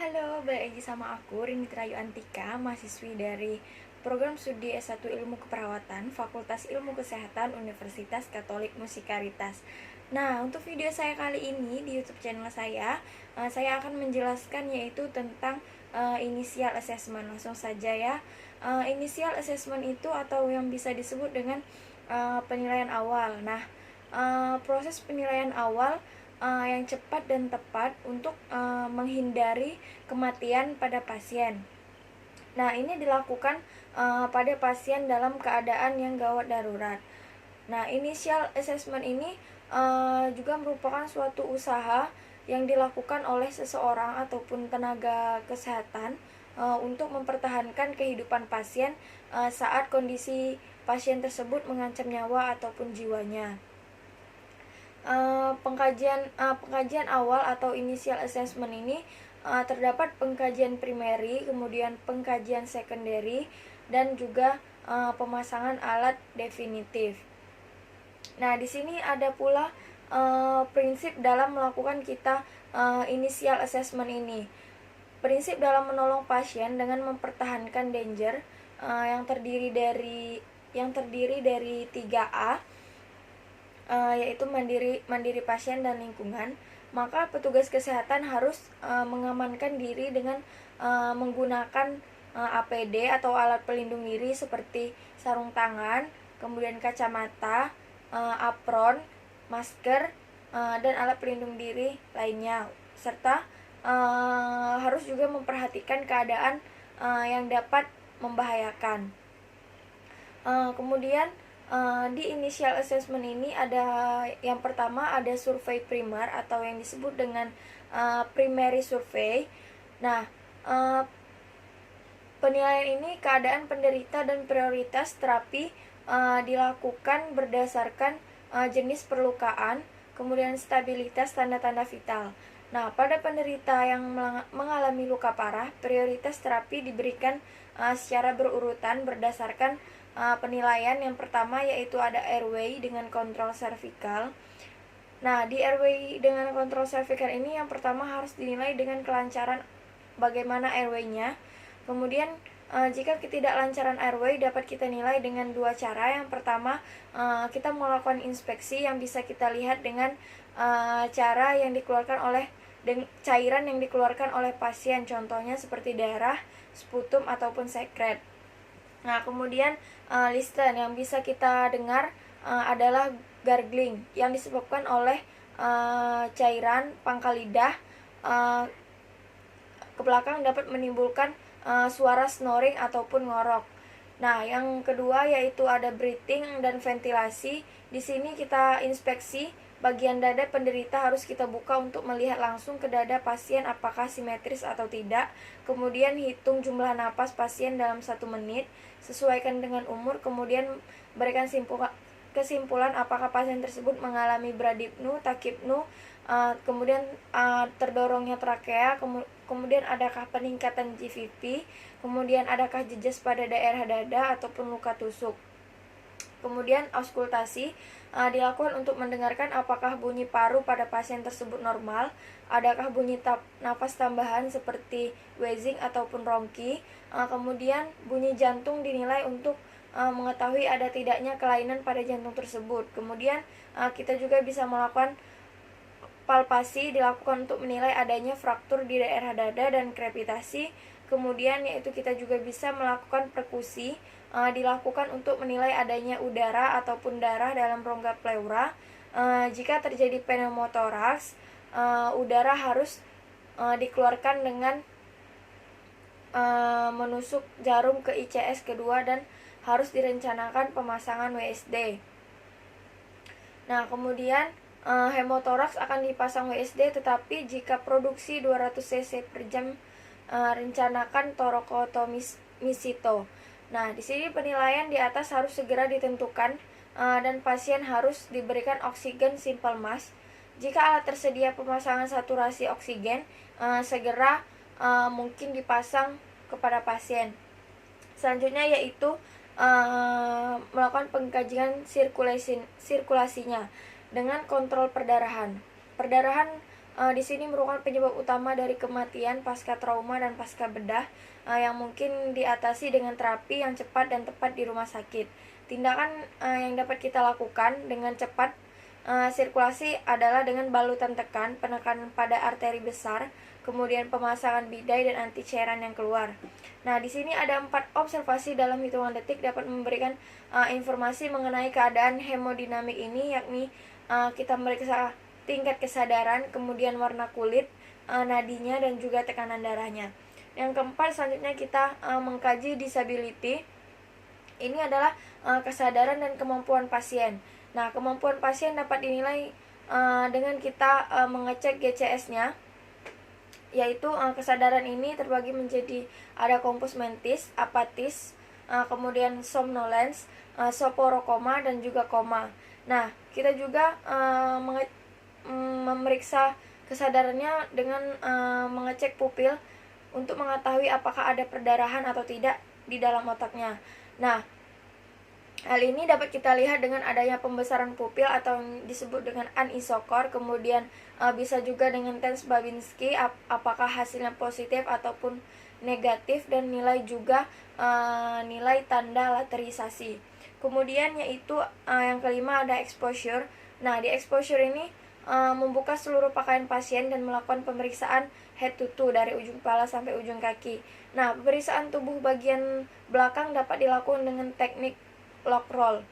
Halo, balik lagi sama aku, Rini Terayu Antika, mahasiswi dari program studi S1 Ilmu Keperawatan, Fakultas Ilmu Kesehatan, Universitas Katolik Musikaritas. Nah, untuk video saya kali ini di YouTube channel saya akan menjelaskan yaitu tentang initial assessment. Langsung saja ya. Initial assessment itu atau yang bisa disebut dengan penilaian awal. Nah, proses penilaian awal yang cepat dan tepat untuk menghindari kematian pada pasien. Nah, ini dilakukan pada pasien dalam keadaan yang gawat darurat. Nah, initial assessment ini juga merupakan suatu usaha yang dilakukan oleh seseorang ataupun tenaga kesehatan untuk mempertahankan kehidupan pasien saat kondisi pasien tersebut mengancam nyawa ataupun jiwanya. Pengkajian awal atau initial assessment ini terdapat pengkajian primary, kemudian pengkajian secondary, dan juga pemasangan alat definitif. Nah, di sini ada pula prinsip dalam melakukan kita initial assessment ini. Prinsip dalam menolong pasien dengan mempertahankan danger yang terdiri dari 3A, yaitu mandiri pasien dan lingkungan. Maka petugas kesehatan harus mengamankan diri dengan menggunakan APD atau alat pelindung diri seperti sarung tangan, kemudian kacamata, apron, masker, dan alat pelindung diri lainnya, serta harus juga memperhatikan keadaan yang dapat membahayakan. Kemudian di initial assessment ini ada yang pertama ada survei primer atau yang disebut dengan primary survey. Nah, penilaian ini keadaan penderita dan prioritas terapi dilakukan berdasarkan jenis perlukaan, kemudian stabilitas tanda-tanda vital. Nah, pada penderita yang mengalami luka parah, prioritas terapi diberikan secara berurutan berdasarkan penilaian. Yang pertama yaitu ada airway dengan kontrol servikal. Nah, di airway dengan kontrol servikal ini yang pertama harus dinilai dengan kelancaran bagaimana airway-nya. Kemudian jika ketidaklancaran airway dapat kita nilai dengan dua cara. Yang pertama, kita melakukan inspeksi yang bisa kita lihat dengan cara yang dikeluarkan oleh cairan yang dikeluarkan oleh pasien, contohnya seperti darah, sputum ataupun sekret. Nah, kemudian listen yang bisa kita dengar adalah gargling yang disebabkan oleh cairan pangkal lidah ke belakang dapat menimbulkan suara snoring ataupun ngorok. Nah, yang kedua yaitu ada breathing dan ventilasi. Di sini kita inspeksi bagian dada penderita harus kita buka untuk melihat langsung ke dada pasien apakah simetris atau tidak. Kemudian hitung jumlah napas pasien dalam 1 menit, sesuaikan dengan umur, kemudian berikan kesimpulan apakah pasien tersebut mengalami bradipnu, takipnu, kemudian terdorongnya trakea, kemudian adakah peningkatan GVP, kemudian adakah jejas pada daerah dada ataupun luka tusuk. Kemudian auskultasi dilakukan untuk mendengarkan apakah bunyi paru pada pasien tersebut normal, adakah bunyi nafas tambahan seperti wheezing ataupun ronki. Kemudian bunyi jantung dinilai untuk mengetahui ada tidaknya kelainan pada jantung tersebut. Kemudian kita juga bisa melakukan palpasi dilakukan untuk menilai adanya fraktur di daerah dada dan krepitasi. Kemudian yaitu kita juga bisa melakukan perkusi dilakukan untuk menilai adanya udara ataupun darah dalam rongga pleura. Jika terjadi pneumotoraks, udara harus dikeluarkan dengan menusuk jarum ke ICS kedua dan harus direncanakan pemasangan WSD. Nah, kemudian hemotoraks akan dipasang WSD, tetapi jika produksi 200 cc per jam rencanakan torakotomisito. Nah, di sini penilaian di atas harus segera ditentukan dan pasien harus diberikan oksigen simple mask. Jika alat tersedia pemasangan saturasi oksigen, segera mungkin dipasang kepada pasien. Selanjutnya yaitu melakukan pengkajian sirkulasinya dengan kontrol perdarahan. Perdarahan di sini merupakan penyebab utama dari kematian pasca trauma dan pasca bedah yang mungkin diatasi dengan terapi yang cepat dan tepat di rumah sakit. Tindakan yang dapat kita lakukan dengan cepat sirkulasi adalah dengan balutan tekan, penekanan pada arteri besar, kemudian pemasangan bidai dan anti cairan yang keluar. Nah, di sini ada 4 observasi dalam hitungan detik dapat memberikan informasi mengenai keadaan hemodinamik ini, yakni kita meriksa tingkat kesadaran, kemudian warna kulit, nadinya, dan juga tekanan darahnya. Yang keempat, selanjutnya kita mengkaji disability. Ini adalah kesadaran dan kemampuan pasien. Nah, kemampuan pasien dapat dinilai dengan kita mengecek GCS-nya, yaitu kesadaran ini terbagi menjadi ada kompos mentis, apatis, kemudian somnolence, soporokoma, dan juga koma. Nah, kita juga memeriksa kesadarannya dengan mengecek pupil untuk mengetahui apakah ada perdarahan atau tidak di dalam otaknya. Nah, hal ini dapat kita lihat dengan adanya pembesaran pupil atau yang disebut dengan anisokor, kemudian bisa juga dengan tes Babinski apakah hasilnya positif ataupun negatif, dan nilai juga nilai tanda laterisasi. Kemudian yaitu yang kelima ada exposure. Nah, di exposure ini membuka seluruh pakaian pasien dan melakukan pemeriksaan head to toe dari ujung kepala sampai ujung kaki. Nah, pemeriksaan tubuh bagian belakang dapat dilakukan dengan teknik lock roll.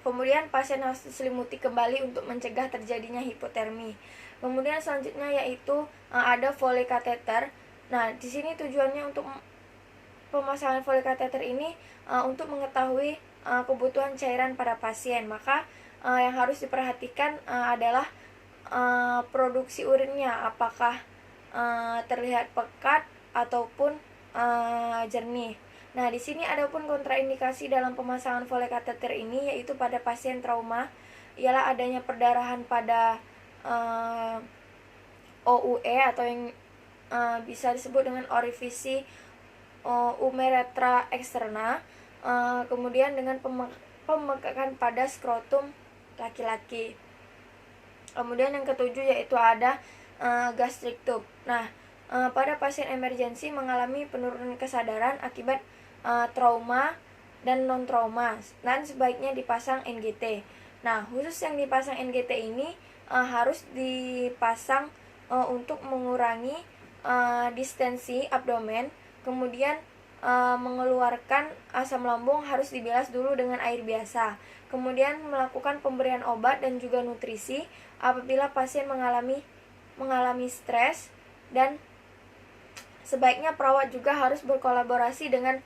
Kemudian pasien harus diselimuti kembali untuk mencegah terjadinya hipotermi. Kemudian selanjutnya yaitu ada Foley catheter. Nah, di sini tujuannya untuk pemasangan Foley catheter ini untuk mengetahui kebutuhan cairan pada pasien. Maka yang harus diperhatikan adalah produksi urinnya, apakah terlihat pekat ataupun jernih. Nah, di sini ada pun kontraindikasi dalam pemasangan Foley catheter ini, yaitu pada pasien trauma ialah adanya perdarahan pada OUE atau yang bisa disebut dengan orifisi uretra externa, kemudian dengan pembengkakan pada skrotum laki-laki. Kemudian yang ketujuh yaitu ada gastric tube. Nah, pada pasien emergensi mengalami penurunan kesadaran akibat trauma dan non trauma, dan sebaiknya dipasang NGT. Nah, khusus yang dipasang NGT ini harus dipasang untuk mengurangi distensi abdomen, kemudian mengeluarkan asam lambung harus dibilas dulu dengan air biasa, kemudian melakukan pemberian obat dan juga nutrisi apabila pasien mengalami stres, dan sebaiknya perawat juga harus berkolaborasi dengan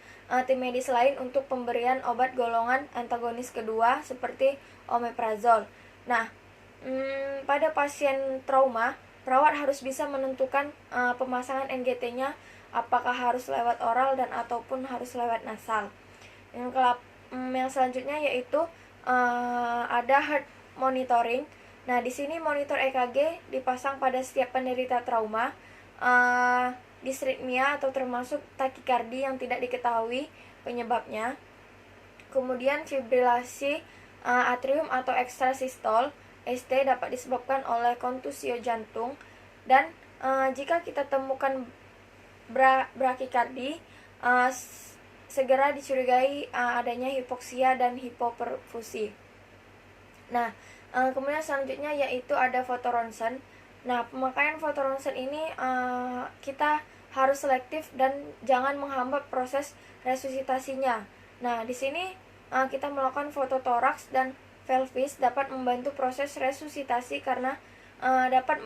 tim medis lain untuk pemberian obat golongan antagonis kedua seperti omeprazol. Nah, pada pasien trauma, perawat harus bisa menentukan pemasangan NGT-nya apakah harus lewat oral dan ataupun harus lewat nasal. Yang selanjutnya yaitu ada heart monitoring. Nah, di sini monitor EKG dipasang pada setiap penderita trauma, disritmia atau termasuk takikardi yang tidak diketahui penyebabnya. Kemudian fibrilasi atrium atau ekstrasistol ST dapat disebabkan oleh kontusio jantung, dan jika kita temukan brakikardi, segera dicurigai adanya hipoksia dan hipoperfusi. Nah, kemudian selanjutnya yaitu ada fotoronsen. Nah, pemakaian fotoronsen ini kita harus selektif dan jangan menghambat proses resusitasinya. Nah, di sini kita melakukan fototoraks dan pelvis dapat membantu proses resusitasi karena dapat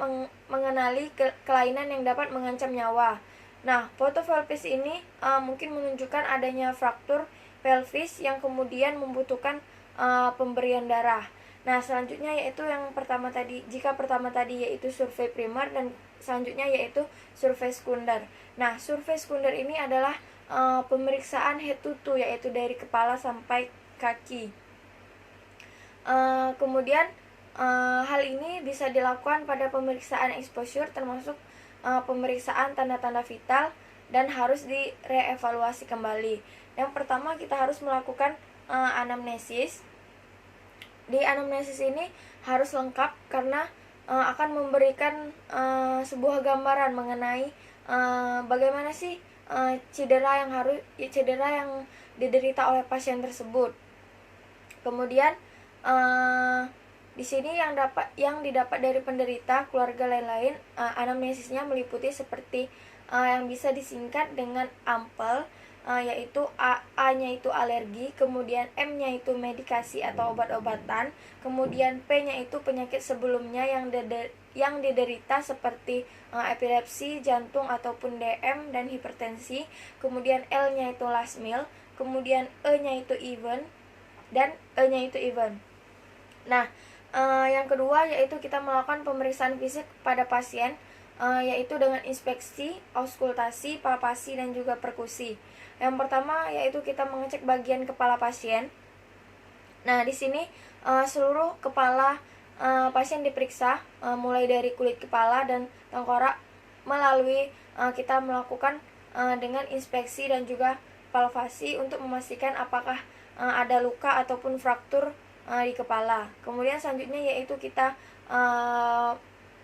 mengenali kelainan yang dapat mengancam nyawa. Nah, foto pelvis ini mungkin menunjukkan adanya fraktur pelvis yang kemudian membutuhkan pemberian darah. Nah, selanjutnya yaitu yang pertama tadi, jika pertama tadi yaitu survei primer, dan selanjutnya yaitu survei sekunder. Nah, survei sekunder ini adalah pemeriksaan head to toe, yaitu dari kepala sampai kaki. Kemudian hal ini bisa dilakukan pada pemeriksaan exposure, termasuk pemeriksaan tanda-tanda vital, dan harus direevaluasi kembali. Yang pertama kita harus melakukan anamnesis. Di anamnesis ini harus lengkap karena akan memberikan sebuah gambaran mengenai bagaimana sih cedera yang diderita oleh pasien tersebut. Kemudian di sini yang didapat dari penderita, keluarga lain-lain, anamnesisnya meliputi seperti yang bisa disingkat dengan AMPEL, yaitu A-nya itu alergi, kemudian M-nya itu medikasi atau obat-obatan, kemudian P-nya itu penyakit sebelumnya yang diderita seperti epilepsi, jantung ataupun DM dan hipertensi, kemudian L-nya itu last meal, kemudian E-nya itu event, dan E-nya itu event. Nah, yang kedua yaitu kita melakukan pemeriksaan fisik pada pasien, yaitu dengan inspeksi, auskultasi, palpasi, dan juga perkusi. Yang pertama yaitu kita mengecek bagian kepala pasien. Nah, di sini seluruh kepala pasien diperiksa, mulai dari kulit kepala dan tengkorak, melalui kita melakukan dengan inspeksi dan juga palpasi untuk memastikan apakah ada luka ataupun fraktur di kepala. Kemudian selanjutnya yaitu kita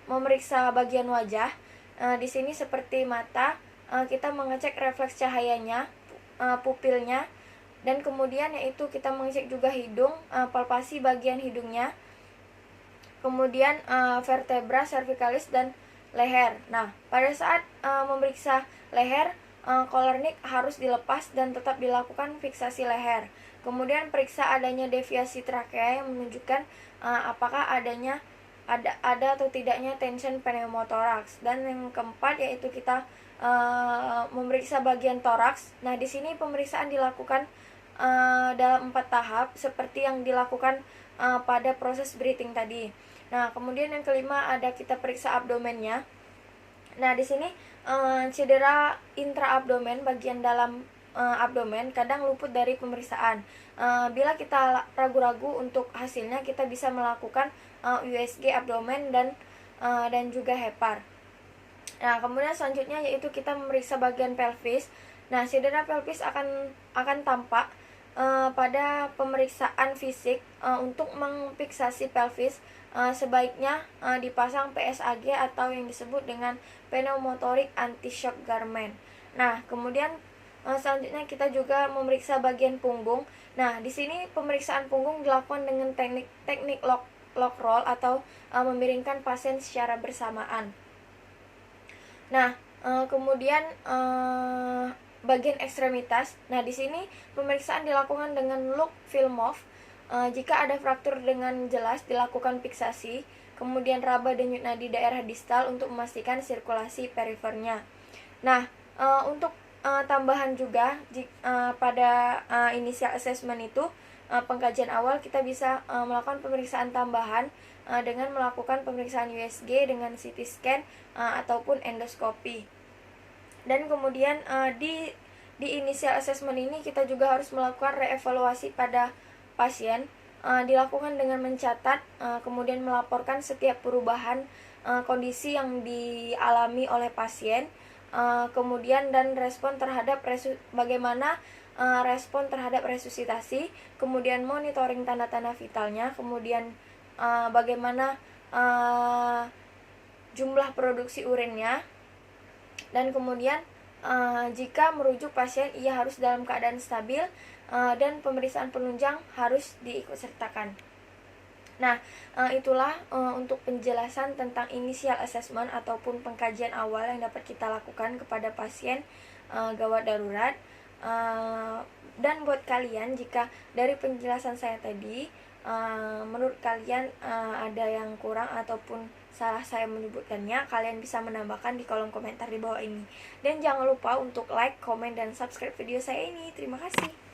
memeriksa bagian wajah. Di sini seperti mata, kita mengecek refleks cahayanya, pupilnya, dan kemudian yaitu kita mengecek juga hidung, palpasi bagian hidungnya, kemudian vertebra cervicalis dan leher. Nah, pada saat memeriksa leher, collar neck harus dilepas dan tetap dilakukan fiksasi leher. Kemudian periksa adanya deviasi trakea yang menunjukkan apakah ada atau tidaknya tension pneumotoraks. Dan yang keempat yaitu kita memeriksa bagian toraks. Nah, di sini pemeriksaan dilakukan dalam 4 tahap seperti yang dilakukan pada proses breathing tadi. Nah, kemudian yang kelima ada kita periksa abdomennya. Nah, di sini cedera intraabdomen, bagian dalam abdomen kadang luput dari pemeriksaan. Bila kita ragu-ragu untuk hasilnya, kita bisa melakukan USG abdomen dan juga hepar. Nah, kemudian selanjutnya yaitu kita memeriksa bagian pelvis. Nah, cedera pelvis akan tampak pada pemeriksaan fisik. Untuk memfiksasi pelvis, sebaiknya dipasang PSAG atau yang disebut dengan pneumotorik anti-shock garment. Nah, kemudian selanjutnya kita juga memeriksa bagian punggung. Nah, di sini pemeriksaan punggung dilakukan dengan teknik lock roll atau memiringkan pasien secara bersamaan. Nah, kemudian bagian ekstremitas. Nah, di sini pemeriksaan dilakukan dengan look Filmov. Jika ada fraktur dengan jelas dilakukan fiksasi, kemudian raba denyut nadi daerah distal untuk memastikan sirkulasi perifernya. Nah, untuk tambahan juga pada initial assessment itu, pengkajian awal kita bisa melakukan pemeriksaan tambahan dengan melakukan pemeriksaan USG dengan CT scan ataupun endoskopi. Dan kemudian di initial assessment ini kita juga harus melakukan reevaluasi pada pasien, dilakukan dengan mencatat, kemudian melaporkan setiap perubahan kondisi yang dialami oleh pasien, kemudian dan respon terhadap bagaimana respon terhadap resusitasi, kemudian monitoring tanda-tanda vitalnya, kemudian bagaimana jumlah produksi urinnya, dan kemudian jika merujuk pasien ia harus dalam keadaan stabil, dan pemeriksaan penunjang harus diikutsertakan. Nah, itulah untuk penjelasan tentang initial assessment ataupun pengkajian awal yang dapat kita lakukan kepada pasien gawat darurat. Dan buat kalian, jika dari penjelasan saya tadi menurut kalian ada yang kurang ataupun salah saya menyebutkannya, kalian bisa menambahkan di kolom komentar di bawah ini. Dan jangan lupa untuk like, komen, dan subscribe video saya ini. Terima kasih.